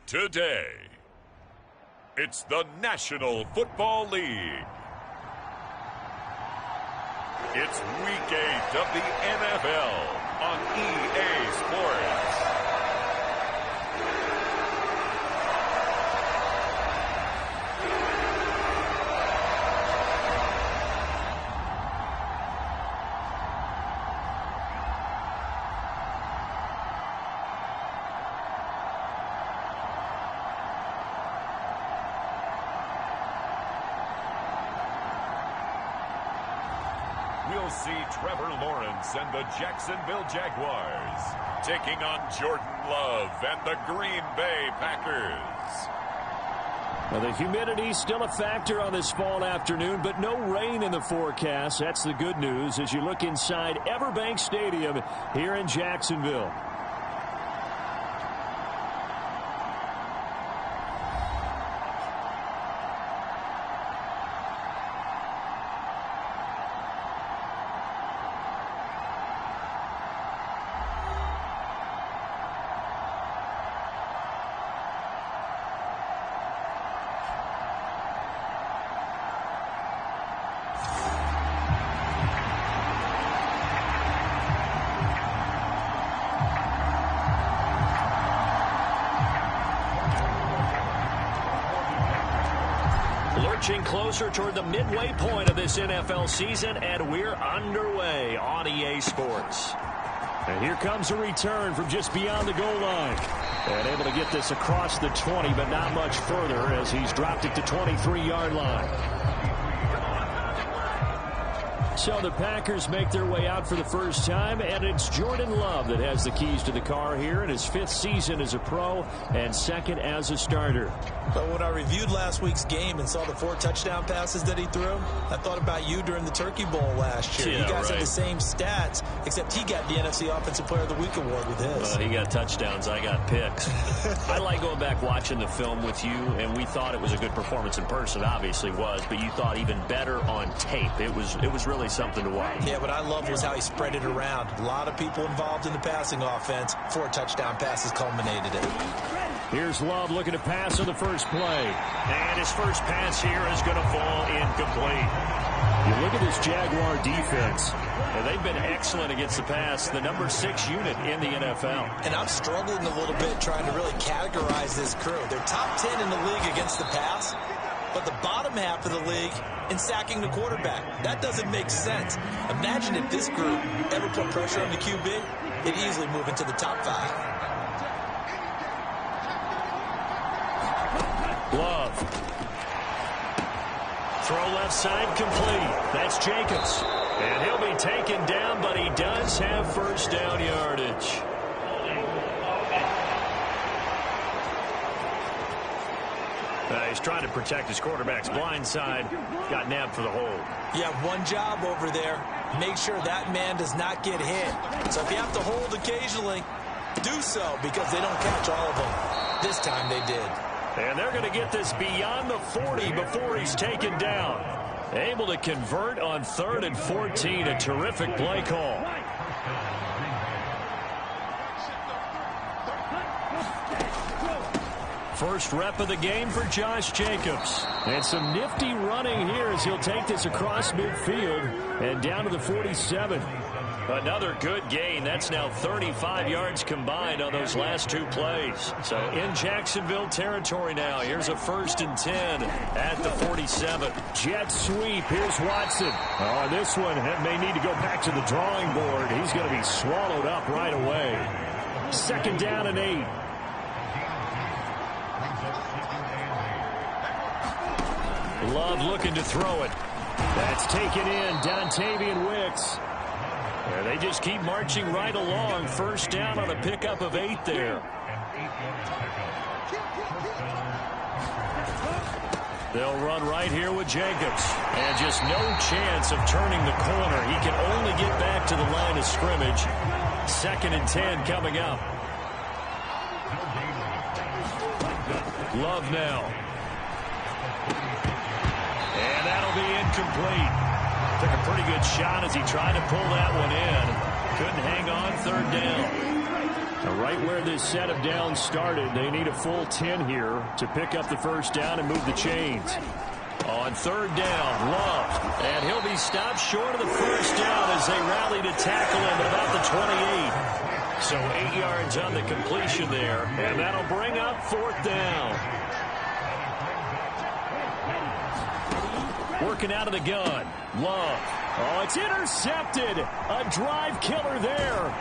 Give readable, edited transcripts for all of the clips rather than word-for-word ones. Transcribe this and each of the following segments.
Today, it's the National Football League. It's Week 8 of the NFL on EA Sports. We'll see Trevor Lawrence and the Jacksonville Jaguars taking on Jordan Love and the Green Bay Packers. Well, the humidity's still a factor on this fall afternoon, but no rain in the forecast. That's the good news as you look inside Everbank Stadium here in Jacksonville. Lurching closer toward the midway point of this NFL season, and we're underway on EA Sports. And here comes a return from just beyond the goal line. And able to get this across the 20, but not much further as he's dropped it to 23-yard line. So the Packers make their way out for the first time, and it's Jordan Love that has the keys to the car here in his 5th season as a pro and 2nd as a starter. But when I reviewed last week's game and saw the 4 touchdown passes that he threw, I thought about you during the Turkey Bowl last year. Yeah, you guys right. had the same stats, except he got the NFC Offensive Player of the Week award with his. He got touchdowns. I got picks. I like going back watching the film with you, and we thought it was a good performance in person. Obviously was, but you thought even better on tape. It was really something to watch. Yeah, what I loved was how he spread it around. A lot of people involved in the passing offense. 4 touchdown passes culminated it. Here's Love looking to pass on the first play. And his first pass here is going to fall incomplete. You look at this Jaguar defense, and they've been excellent against the pass, the number 6 unit in the NFL. And I'm struggling a little bit trying to really categorize this crew. They're top 10 in the league against the pass, but the bottom half of the league in sacking the quarterback. That doesn't make sense. Imagine if this group ever put pressure on the QB, it'd easily move into the top 5. Love. Throw left side complete. That's Jacobs. And he'll be taken down, but he does have first down yardage. He's trying to protect his quarterback's blind side. Got nabbed for the hold. You have one job over there. Make sure that man does not get hit. So if you have to hold occasionally, do so because they don't catch all of them. This time they did. And they're going to get this beyond the 40 before he's taken down. Able to convert on 3rd and 14. A terrific play call. First rep of the game for Josh Jacobs. And some nifty running here as he'll take this across midfield and down to the 47. Another good gain. That's now 35 yards combined on those last 2 plays. So in Jacksonville territory now. Here's a 1st and 10 at the 47. Jet sweep. Here's Watson. Oh, this one may need to go back to the drawing board. He's going to be swallowed up right away. 2nd down and 8. Love looking to throw it. That's taken in. Dontavian Wicks. Yeah, they just keep marching right along. 1st down on a pickup of 8 there. They'll run right here with Jacobs. And just no chance of turning the corner. He can only get back to the line of scrimmage. 2nd and 10 coming up. Love now. And that'll be incomplete. Took a pretty good shot as he tried to pull that one in. Couldn't hang on 3rd down. Right where this set of downs started, they need a full 10 here to pick up the first down and move the chains. On third down, Love, and he'll be stopped short of the first down as they rally to tackle him at about the 28. So 8 yards on the completion there, and that'll bring up fourth down. Working out of the gun, Love. Oh, it's intercepted. A drive killer there.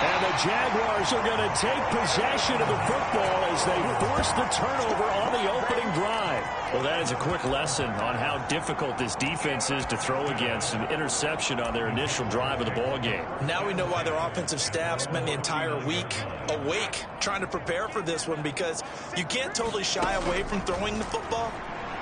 And the Jaguars are going to take possession of the football as they force the turnover on the opening drive. Well, that is a quick lesson on how difficult this defense is to throw against. An interception on their initial drive of the ball game. Now we know why their offensive staff spent the entire week awake trying to prepare for this one, because you can't totally shy away from throwing the football.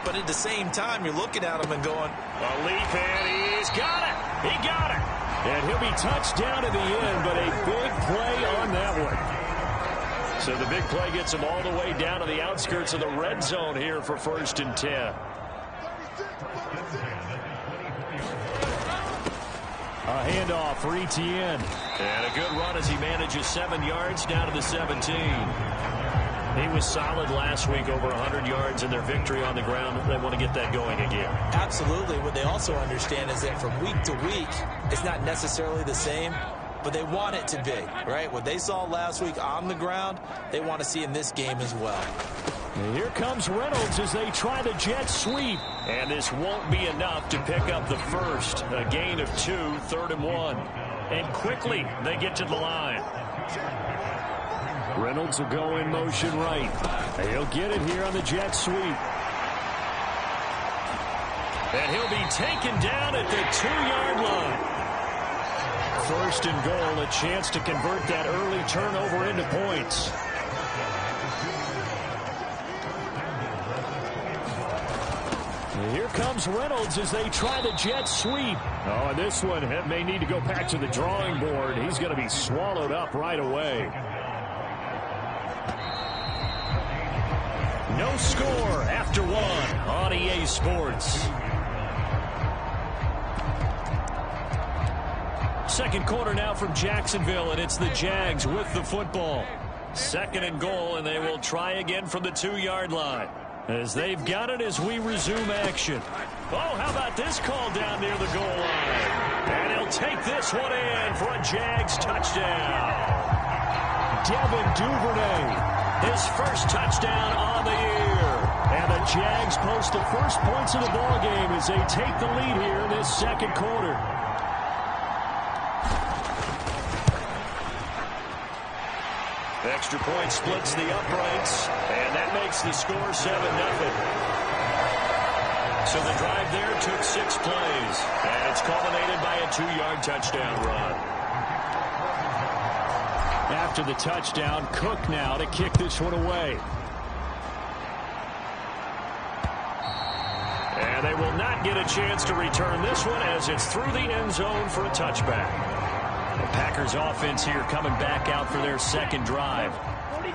But at the same time, you're looking at him and going, a leap, and he's got it. He got it. And he'll be touched down at the end, but a big play on that one. So the big play gets him all the way down to the outskirts of the red zone here for 1st and 10. A handoff for Etienne. And a good run as he manages 7 yards down to the 17. He was solid last week, over 100 yards in their victory on the ground. They want to get that going again. Absolutely. What they also understand is that from week to week, it's not necessarily the same, but they want it to be, right? What they saw last week on the ground, they want to see in this game as well. And here comes Reynolds as they try the jet sweep. And this won't be enough to pick up the first. A gain of 2, 3rd and 1. And quickly, they get to the line. Reynolds will go in motion right. He'll get it here on the jet sweep. And he'll be taken down at the 2-yard line. 1st and goal, a chance to convert that early turnover into points. And here comes Reynolds as they try the jet sweep. Oh, and this one may need to go back to the drawing board. He's going to be swallowed up right away. No score after 1 on EA Sports. Second quarter now from Jacksonville, and it's the Jags with the football. 2nd and goal, and they will try again from the 2-yard line. As they've got it as we resume action. Oh, how about this call down near the goal line? And he'll take this one in for a Jags touchdown. Devin Duvernay. His first touchdown on the year. And the Jags post the first points of the ball game as they take the lead here in this 2nd quarter. Extra point splits the uprights, and that makes the score 7-0. So the drive there took 6 plays, and it's culminated by a 2-yard touchdown run. After the touchdown, Cook now to kick this one away. And they will not get a chance to return this one as it's through the end zone for a touchback. The Packers offense here coming back out for their 2nd drive.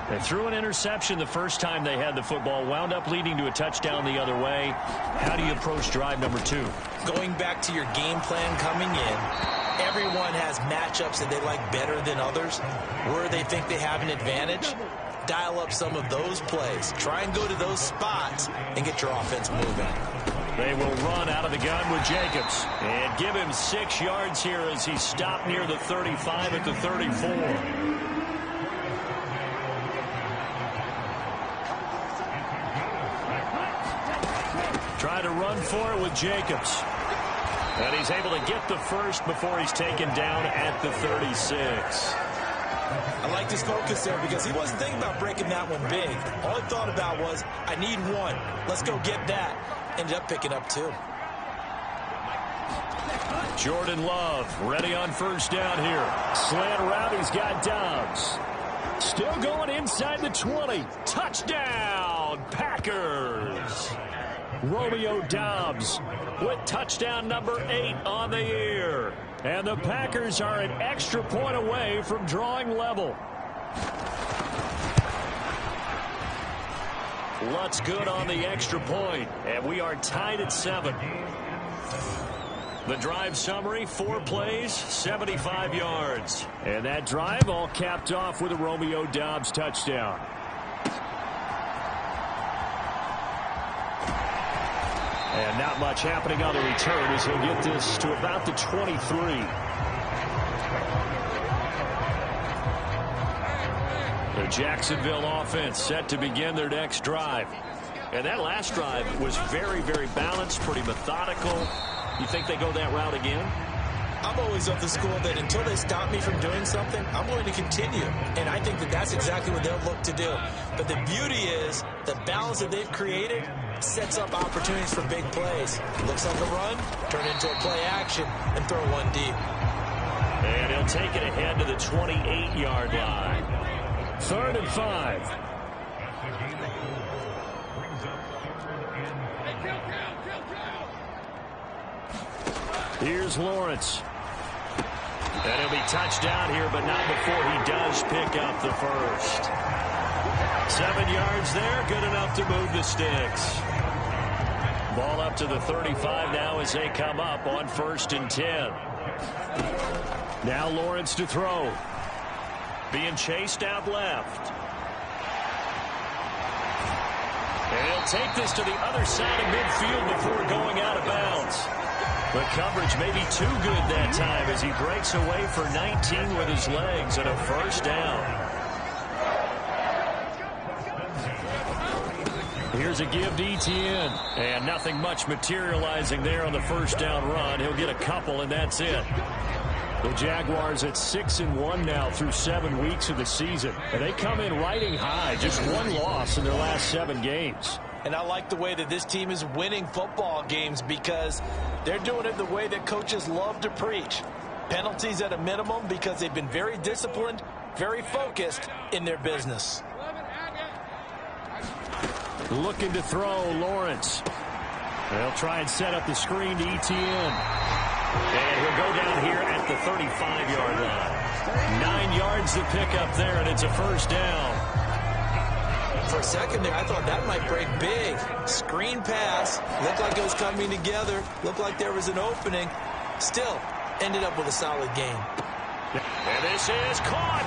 They threw an interception the first time they had the football, wound up leading to a touchdown the other way. How do you approach drive number 2? Going back to your game plan coming in, everyone has matchups that they like better than others. Where they think they have an advantage, dial up some of those plays. Try and go to those spots and get your offense moving. They will run out of the gun with Jacobs and give him 6 yards here as he stopped near the 35 at the 34. Try to run for it with Jacobs. And he's able to get the first before he's taken down at the 36. I like his focus there because he wasn't thinking about breaking that one big. All he thought about was, I need 1. Let's go get that. Ended up picking up 2. Jordan Love ready on first down here. Slant around. He's got Dobbs. Still going inside the 20. Touchdown, Packers. Romeo Dobbs with touchdown number 8 on the year. And the Packers are an extra point away from drawing level. Lutz good on the extra point, and we are tied at 7. The drive summary, 4 plays, 75 yards. And that drive all capped off with a Romeo Doubs touchdown. And not much happening on the return as he'll get this to about the 23. The Jacksonville offense set to begin their next drive. And that last drive was very, very balanced, pretty methodical. You think they go that route again? I'm always of the school that until they stop me from doing something, I'm going to continue. And I think that that's exactly what they'll look to do. But the beauty is the balance that they've created sets up opportunities for big plays. Looks like a run, turn into a play action, and throw one deep. And he'll take it ahead to the 28-yard line. 3rd and 5. Here's Lawrence. And he'll be touched down here, but not before he does pick up the first. 7 yards there, good enough to move the sticks. Ball up to the 35 now as they come up on 1st and 10. Now Lawrence to throw. Being chased out left. And he'll take this to the other side of midfield before going out of bounds. The coverage may be too good that time as he breaks away for 19 with his legs and a first down. Here's a give to Etienne. And nothing much materializing there on the first down run. He'll get a couple, and that's it. The Jaguars at 6-1 now through 7 weeks of the season. And they come in riding high. Just 1 loss in their last 7 games. And I like the way that this team is winning football games because they're doing it the way that coaches love to preach. Penalties at a minimum because they've been very disciplined, very focused in their business. Looking to throw, Lawrence. They'll try and set up the screen to Etienne. And he'll go down here at the 35-yard line. 9 yards to pick up there, and it's a first down. For a second there, I thought that might break big. Screen pass. Looked like it was coming together. Looked like there was an opening. Still, ended up with a solid game. And this is caught.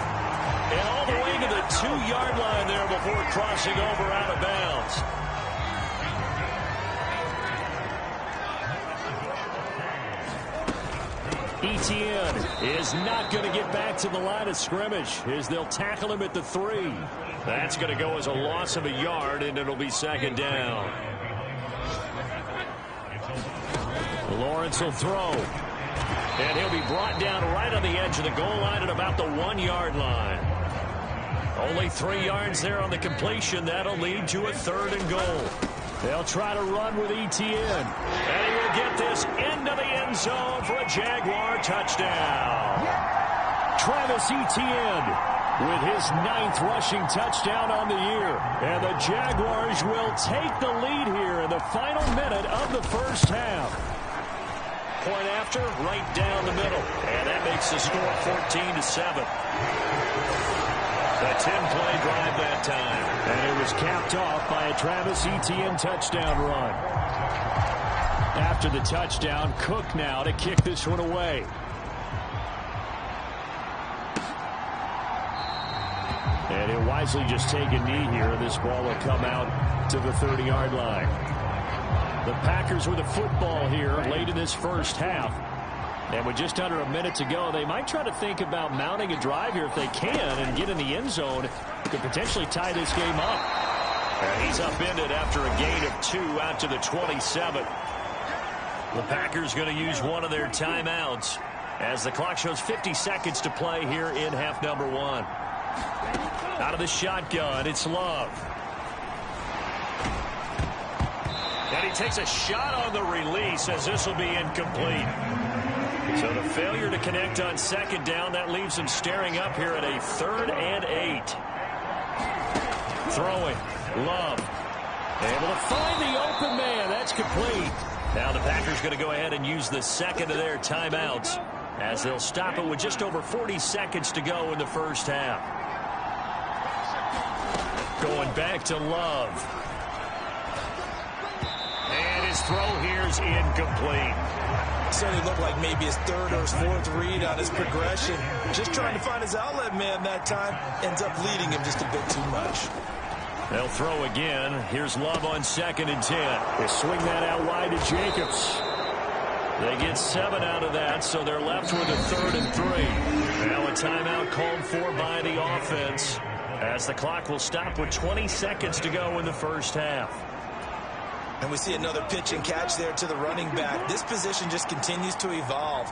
And all the way to the 2-yard line there before crossing over out of bounds. Etienne is not going to get back to the line of scrimmage as they'll tackle him at the 3. That's going to go as a loss of a yard, and it'll be 2nd down. Lawrence will throw. And he'll be brought down right on the edge of the goal line at about the 1-yard line. Only 3 yards there on the completion. That'll lead to a 3rd and goal. They'll try to run with Etienne. And he will get this into the end zone for a Jaguar touchdown. Travis Etienne with his 9th rushing touchdown on the year. And the Jaguars will take the lead here in the final minute of the first half. Point after, right down the middle. And that makes the score 14-7. A 10-play drive that time. And it was capped off by a Travis Etienne touchdown run. After the touchdown, Cook now to kick this one away. And he'll wisely just take a knee here. This ball will come out to the 30-yard line. The Packers with the football here late in this first half. And with just under a minute to go, they might try to think about mounting a drive here if they can and get in the end zone. Could potentially tie this game up. And he's upended after a gain of 2 out to the 27. The Packers going to use one of their timeouts as the clock shows 50 seconds to play here in half number 1. Out of the shotgun, it's Love. And he takes a shot on the release as this will be incomplete. So the failure to connect on 2nd down, that leaves him staring up here at a 3rd and 8. Throwing. Love. Able to find the open man. That's complete. Now the Packers going to go ahead and use the 2nd of their timeouts as they'll stop it with just over 40 seconds to go in the first half. Going back to Love. And His throw here is incomplete. Certainly looked like maybe his third or his fourth read on his progression. Just trying to find his outlet man that time. Ends up leading him just a bit too much. They'll throw again. Here's Love on 2nd and 10. They swing that out wide to Jacobs. They get 7 out of that, so they're left with a 3rd and 3. Now a timeout called for by the offense, as the clock will stop with 20 seconds to go in the first half. And we see another pitch and catch there to the running back. This position just continues to evolve.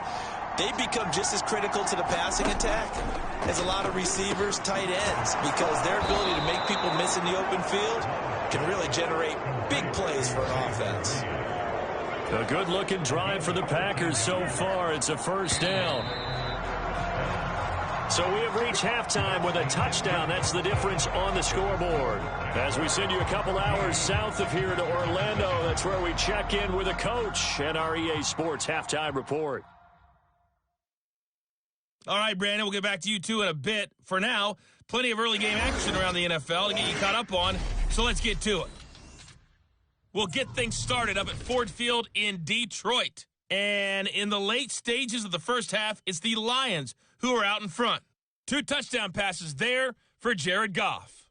They become just as critical to the passing attack as a lot of receivers, tight ends, because their ability to make people miss in the open field can really generate big plays for an offense. A good-looking drive for the Packers so far. It's a first down. So we have reached halftime with a touchdown. That's the difference on the scoreboard. As we send you a couple hours south of here to Orlando, that's where we check in with a coach and our EA Sports Halftime Report. All right, Brandon, we'll get back to you, too, in a bit. For now, plenty of early game action around the NFL to get you caught up on, so let's get to it. We'll get things started up at Ford Field in Detroit. And in the late stages of the first half, it's the Lions who are out in front. 2 touchdown passes there for Jared Goff.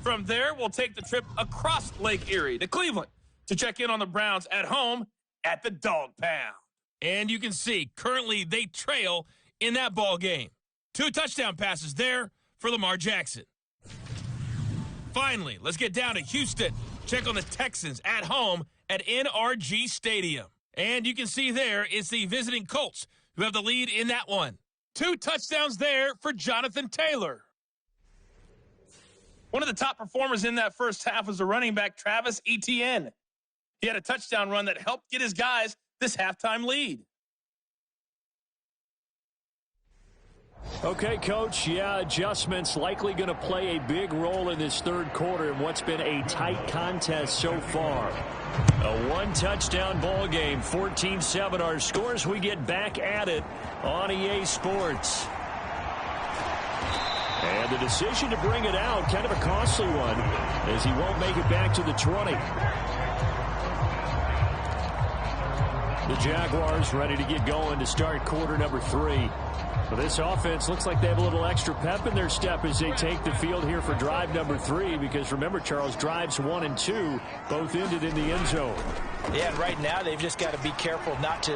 From there, we'll take the trip across Lake Erie to Cleveland to check in on the Browns at home at the Dog Pound. And you can see, currently they trail in that ball game. 2 touchdown passes there for Lamar Jackson. Finally, let's get down to Houston. Check on the Texans at home at NRG Stadium. And you can see there it's the visiting Colts who have the lead in that one. 2 touchdowns there for Jonathan Taylor. One of the top performers in that first half was the running back Travis Etienne. He had a touchdown run that helped get his guys this halftime lead. Okay, Coach, adjustments likely going to play a big role in this third quarter in what's been a tight contest so far. A 1-touchdown ball game, 14-7 our scores. We get back at it on EA Sports. And the decision to bring it out, kind of a costly one, as he won't make it back to the 20. The Jaguars ready to get going to start quarter number 3. Well, this offense looks like they have a little extra pep in their step as they take the field here for drive number 3, because remember, Charles, drives 1 and 2 both ended in the end zone. Yeah, and right now they've just got to be careful not to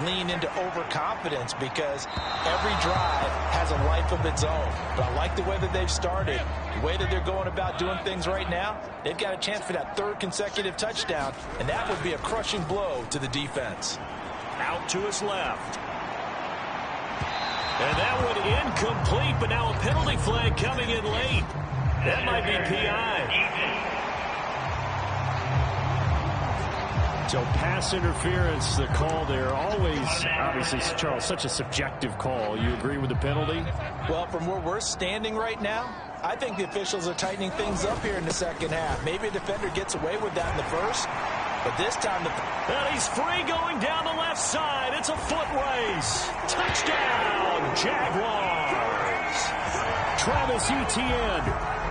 lean into overconfidence, because every drive has a life of its own. But I like the way that they've started, the way that they're going about doing things right now. They've got a chance for that 3rd consecutive touchdown, and that would be a crushing blow to the defense. Out to his left. And that one incomplete, but now a penalty flag coming in late. That might be PI. So pass interference, the call there. Always, obviously, Charles, such a subjective call. You agree with the penalty? Well, from where we're standing right now, I think the officials are tightening things up here in the second half. Maybe a defender gets away with that in the first, but this time and he's free going down the left side. It's a foot race. Touchdown, Jaguars. Travis Etienne,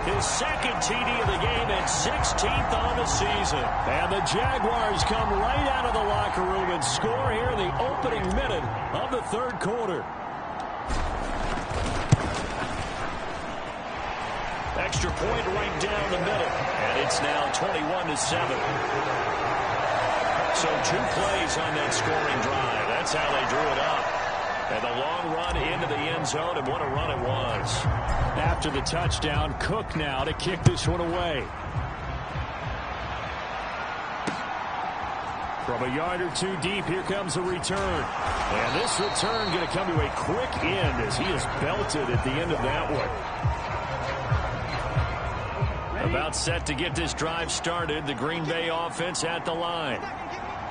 his 2nd TD of the game and 16th on the season. And the Jaguars come right out of the locker room and score here in the opening minute of the 3rd quarter. Extra point right down the middle. And it's now 21-7. So 2 plays on that scoring drive. That's how they drew it up. And the long run into the end zone, and what a run it was. After the touchdown, Cook now to kick this one away. From a yard or 2 deep, here comes a return. And this return going to come to a quick end as he is belted at the end of that one. About set to get this drive started, the Green Bay offense at the line.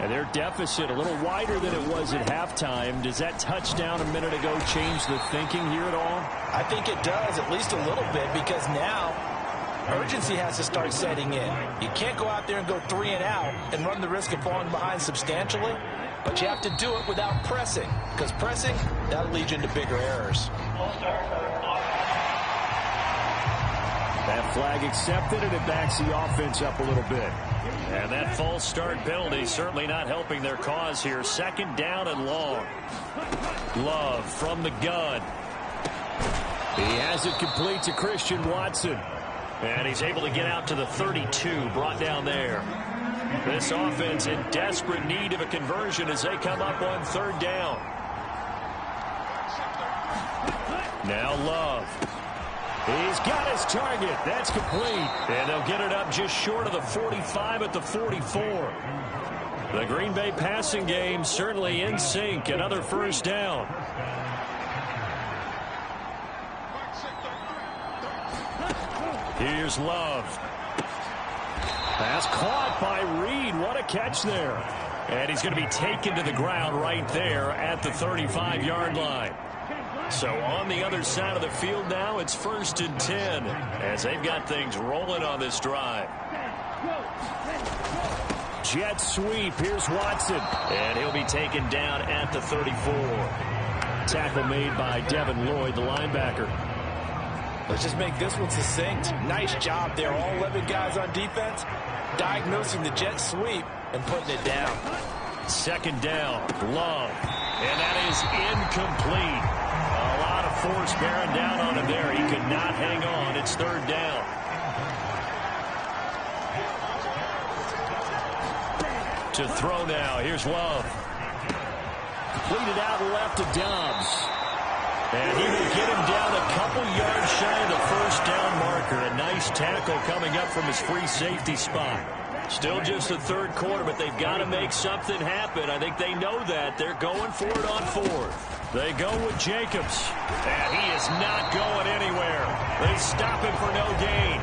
And their deficit a little wider than it was at halftime. Does that touchdown a minute ago change the thinking here at all? I think it does, at least a little bit, because now urgency has to start setting in. You can't go out there and go 3 and out and run the risk of falling behind substantially, but you have to do it without pressing, because pressing, that'll lead you into bigger errors. That flag accepted, and it backs the offense up a little bit. And that false start penalty certainly not helping their cause here. Second down and long. Love from the gun. He has it complete to Christian Watson. And he's able to get out to the 32, brought down there. This offense in desperate need of a conversion as they come up on third down. Now Love. He's got his target. That's complete. And they'll get it up just short of the 45 at the 44. The Green Bay passing game certainly in sync. Another first down. Here's Love. Pass caught by Reed. What a catch there. And he's going to be taken to the ground right there at the 35-yard line. So on the other side of the field now, it's 1st and 10 as they've got things rolling on this drive. Jet sweep. Here's Watson. And he'll be taken down at the 34. Tackle made by Devin Lloyd, the linebacker. Let's just make this one succinct. Nice job there. All 11 guys on defense diagnosing the jet sweep and putting it down. Second down. Love. And that is incomplete. A lot of force bearing down on him there. He could not hang on. It's third down. To throw now. Here's Love. Completed out left to Dobbs. And he will get him down a couple yards shy of the first down marker. A nice tackle coming up from his free safety spot. Still just the third quarter, but they've got to make something happen. I think they know that. They're going for it on fourth. They go with Jacobs. And he is not going anywhere. They stop him for no gain.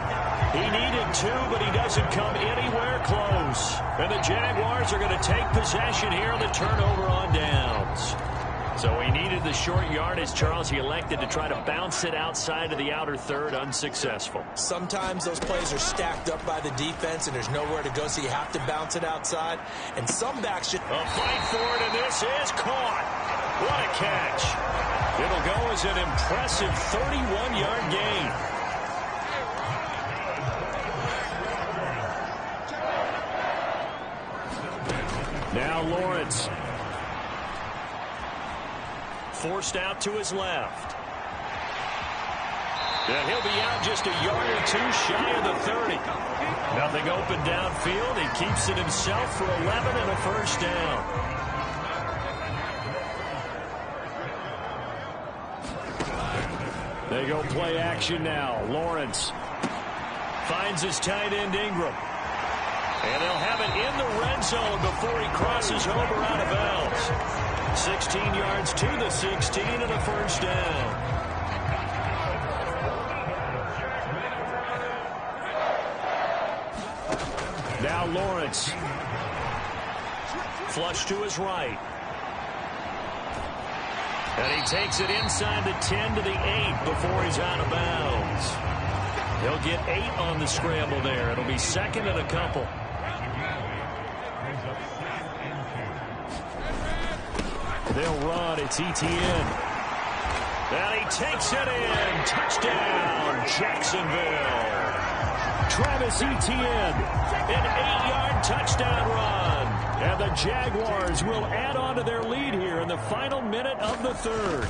He needed two, but he doesn't come anywhere close. And the Jaguars are going to take possession here on the turnover on downs. So he needed the short yardage, Charles. He elected to try to bounce it outside of the outer third, unsuccessful. Sometimes those plays are stacked up by the defense and there's nowhere to go, so you have to bounce it outside. And some backs should... A fight for it, and this is caught. What a catch. It'll go as an impressive 31-yard gain. Now Lawrence. Forced out to his left. And he'll be out just a yard or two shy of the 30. Nothing open downfield. He keeps it himself for 11 and a first down. They go play action now. Lawrence finds his tight end Ingram. And they'll have it in the red zone before he crosses over out of bounds. 16 yards to the 16 and a first down. Now Lawrence. Flush to his right. And he takes it inside the 10 to the 8 before he's out of bounds. He'll get 8 on the scramble there. It'll be second and a couple. They'll run. It's Etienne. And he takes it in. Touchdown, Jacksonville. Travis Etienne. An 8-yard touchdown run. And the Jaguars will add on to their lead here in the final minute of the third.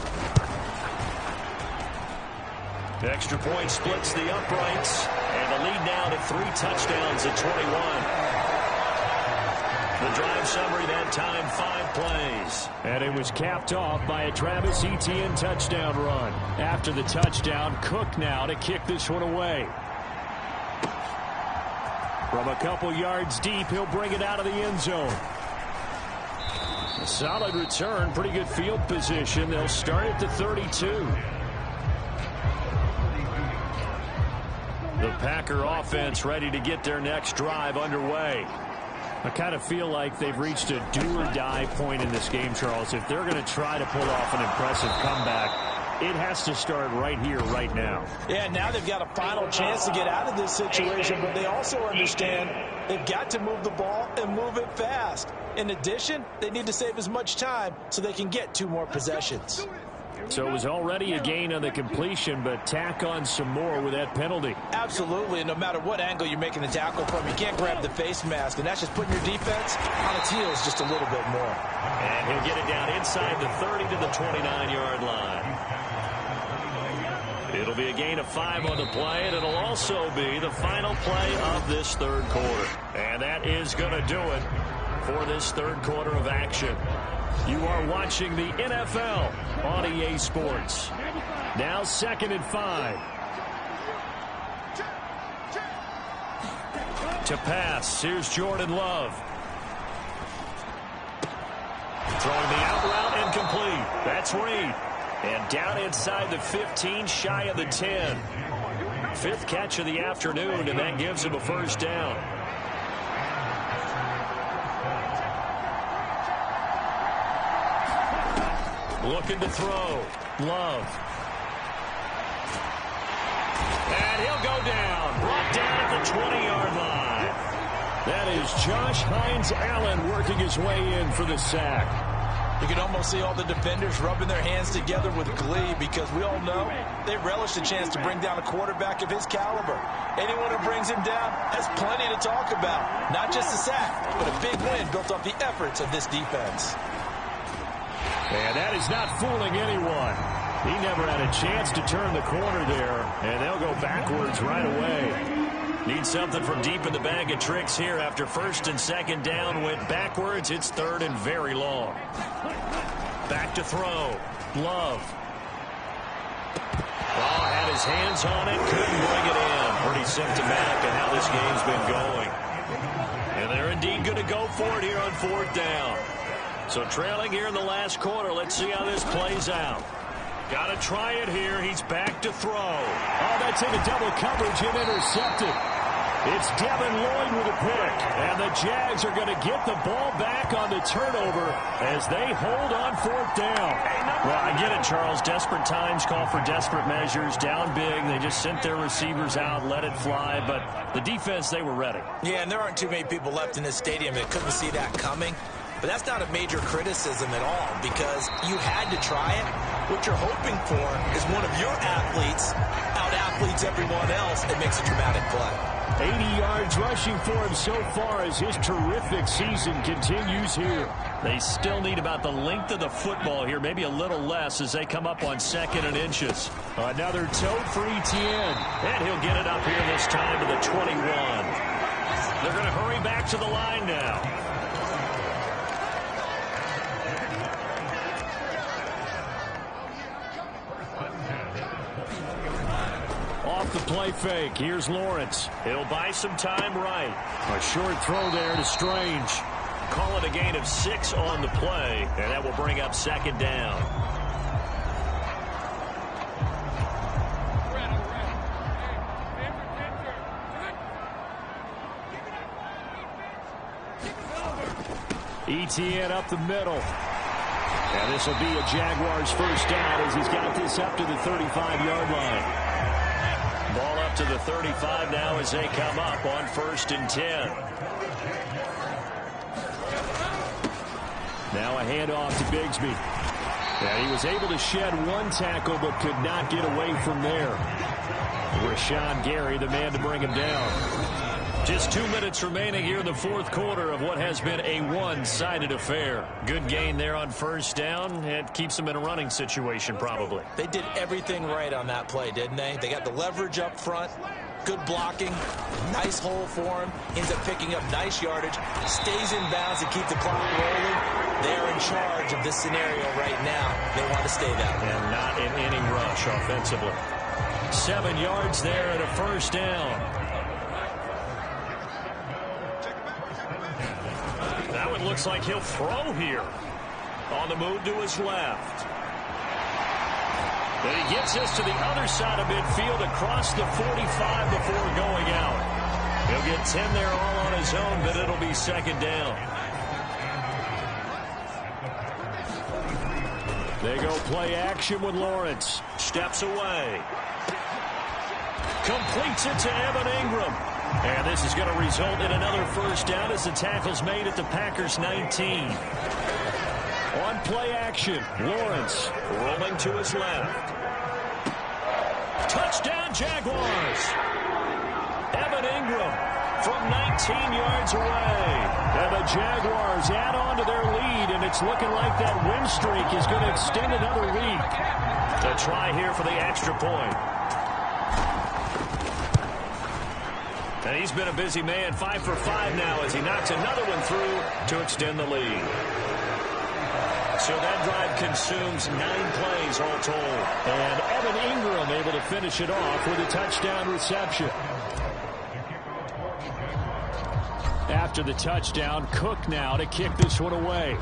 The extra point splits the uprights. And the lead now to 3 touchdowns at 21. The drive summary that time, 5 plays. And it was capped off by a Travis Etienne touchdown run. After the touchdown, Cook now to kick this one away. From a couple yards deep, he'll bring it out of the end zone. A solid return, pretty good field position. They'll start at the 32. The Packer offense ready to get their next drive underway. I kind of feel like they've reached a do-or-die point in this game, Charles. If they're going to try to pull off an impressive comeback, it has to start right here, right now. Yeah, now they've got a final chance to get out of this situation, but they also understand they've got to move the ball and move it fast. In addition, they need to save as much time so they can get 2 more possessions. So it was already a gain on the completion, but tack on some more with that penalty. Absolutely, and no matter what angle you're making the tackle from, you can't grab the face mask, and that's just putting your defense on its heels just a little bit more. And he'll get it down inside the 30 to the 29-yard line. It'll be a gain of 5 on the play, and it'll also be the final play of this third quarter. And that is going to do it for this third quarter of action. You are watching the NFL on EA Sports. Now 2nd and 5. To pass, here's Jordan Love. Throwing the out route incomplete. That's Reed. And down inside the 15, shy of the 10. 5th catch of the afternoon, and that gives him a first down. Looking to throw. Love. And he'll go down. Brought down at the 20-yard line. That is Josh Hines Allen working his way in for the sack. You can almost see all the defenders rubbing their hands together with glee because we all know they relish the chance to bring down a quarterback of his caliber. Anyone who brings him down has plenty to talk about. Not just a sack, but a big win built off the efforts of this defense. And that is not fooling anyone. He never had a chance to turn the corner there, and they'll go backwards right away. Need something from deep in the bag of tricks here. After 1st and 2nd down, went backwards. It's 3rd and very long. Back to throw. Love. Oh, had his hands on it. Couldn't bring it in. Pretty symptomatic of how this game's been going. And they're indeed going to go for it here on 4th down. So trailing here in the last quarter. Let's see how this plays out. Got to try it here. He's back to throw. Oh, that's into double coverage and intercepted. It's Devin Lloyd with a pick. And the Jags are going to get the ball back on the turnover as they hold on 4th down. Well, I get it, Charles. Desperate times call for desperate measures. Down big. They just sent their receivers out, let it fly. But the defense, they were ready. Yeah, and there aren't too many people left in this stadium that couldn't see that coming. But that's not a major criticism at all because you had to try it. What you're hoping for is one of your athletes out-athletes everyone else and makes a dramatic play. 80 yards rushing for him so far as his terrific season continues here. They still need about the length of the football here, maybe a little less as they come up on 2nd and inches. Another tote for Etienne. And he'll get it up here this time to the 21. They're going to hurry back to the line now. Off the play fake. Here's Lawrence. He'll buy some time right. A short throw there to Strange. Call it a gain of 6 on the play, and that will bring up 2nd down. Etienne up the middle. And this will be a Jaguars first down as he's got this up to the 35-yard line. Ball up to the 35 now as they come up on 1st and 10. Now a handoff to Bigsby. And he was able to shed one tackle but could not get away from there. Rashawn Gary, the man to bring him down. Just 2 minutes remaining here in the 4th quarter of what has been a one-sided affair. Good gain there on 1st down. It keeps them in a running situation probably. They did everything right on that play, didn't they? They got the leverage up front, good blocking, nice hole for him, ends up picking up nice yardage, stays in bounds to keep the clock rolling. They're in charge of this scenario right now. They want to stay that way. And not in any rush offensively. 7 yards there and a first down. Now it looks like he'll throw here. On the move to his left. And he gets this to the other side of midfield across the 45 before going out. He'll get 10 there all on his own, but it'll be 2nd down. They go play action with Lawrence. Steps away. Completes it to Evan Ingram. And this is going to result in another first down as the tackle's made at the Packers' 19. On play action, Lawrence rolling to his left. Touchdown, Jaguars. Evan Ingram from 19 yards away. And the Jaguars add on to their lead, and it's looking like that win streak is going to extend another week. A try here for the extra point. And he's been a busy man, 5 for 5 now as he knocks another one through to extend the lead. So that drive consumes 9 plays all told. And Evan Ingram able to finish it off with a touchdown reception. After the touchdown, Cook now to kick this one away.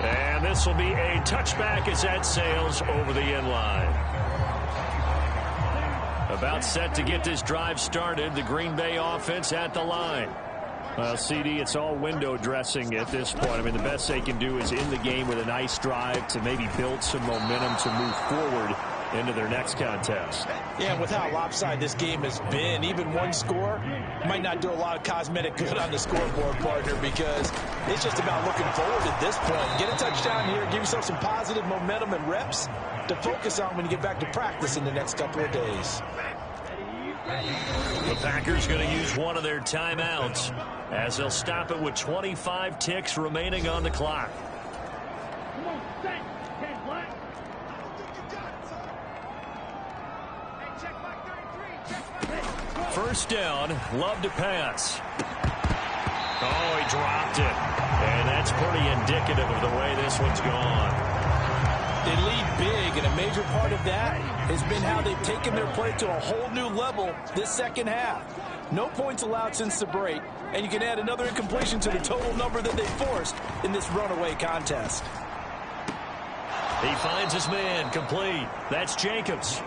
And this will be a touchback as that sails over the end line. About set to get this drive started. The Green Bay offense at the line. Well, CD, it's all window dressing at this point. I mean, the best they can do is in the game with a nice drive to maybe build some momentum to move forward into their next contest. Yeah, and with how lopsided this game has been, even one score might not do a lot of cosmetic good on the scoreboard, partner, because it's just about looking forward at this point. Get a touchdown here, give yourself some positive momentum and reps to focus on when you get back to practice in the next couple of days. The Packers going to use one of their timeouts as they'll stop it with 25 ticks remaining on the clock. First down, Love to pass. Oh, he dropped it. And that's pretty indicative of the way this one's gone. They lead big, and a major part of that has been how they've taken their play to a whole new level this second half. No points allowed since the break, and you can add another incompletion to the total number that they forced in this runaway contest. He finds his man complete. That's Jacobs.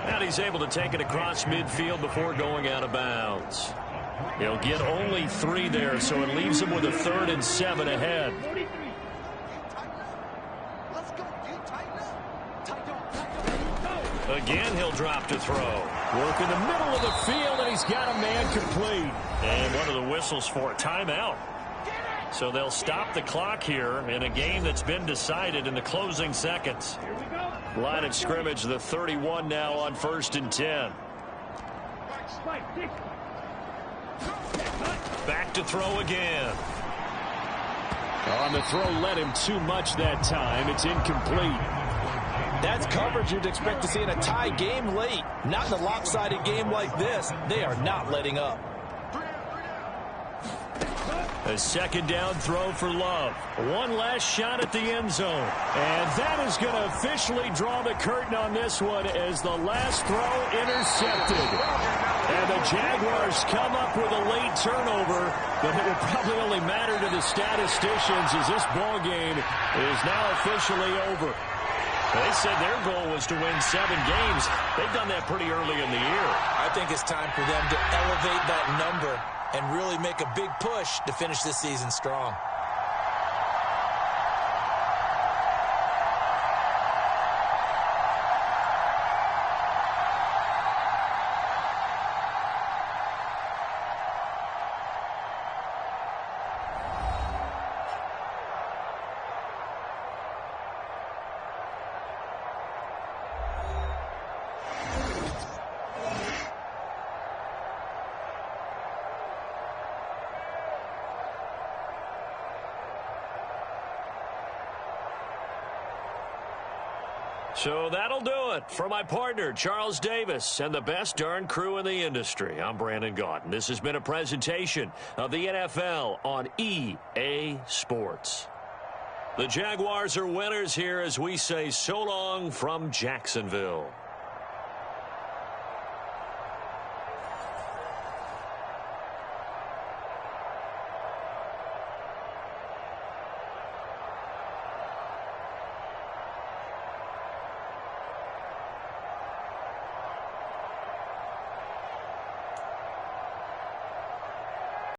And he's able to take it across midfield before going out of bounds. He'll get only 3 there, so it leaves him with a 3rd and 7 ahead. Again, he'll drop to throw. Work in the middle of the field, and he's got a man complete. And one of the whistles for a timeout. So they'll stop the clock here in a game that's been decided in the closing seconds. Line of scrimmage, the 31 now on 1st and 10. Back to throw again. On the throw, led him too much that time. It's incomplete. That's coverage you'd expect to see in a tie game late. Not in a lopsided game like this. They are not letting up. A second down throw for Love. One last shot at the end zone. And that is going to officially draw the curtain on this one as the last throw intercepted. And the Jaguars come up with a late turnover, but it will probably only matter to the statisticians as this ball game is now officially over. They said their goal was to win 7 games. They've done that pretty early in the year. I think it's time for them to elevate that number and really make a big push to finish this season strong. So that'll do it for my partner, Charles Davis, and the best darn crew in the industry. I'm Brandon Gaudin. This has been a presentation of the NFL on EA Sports. The Jaguars are winners here as we say so long from Jacksonville.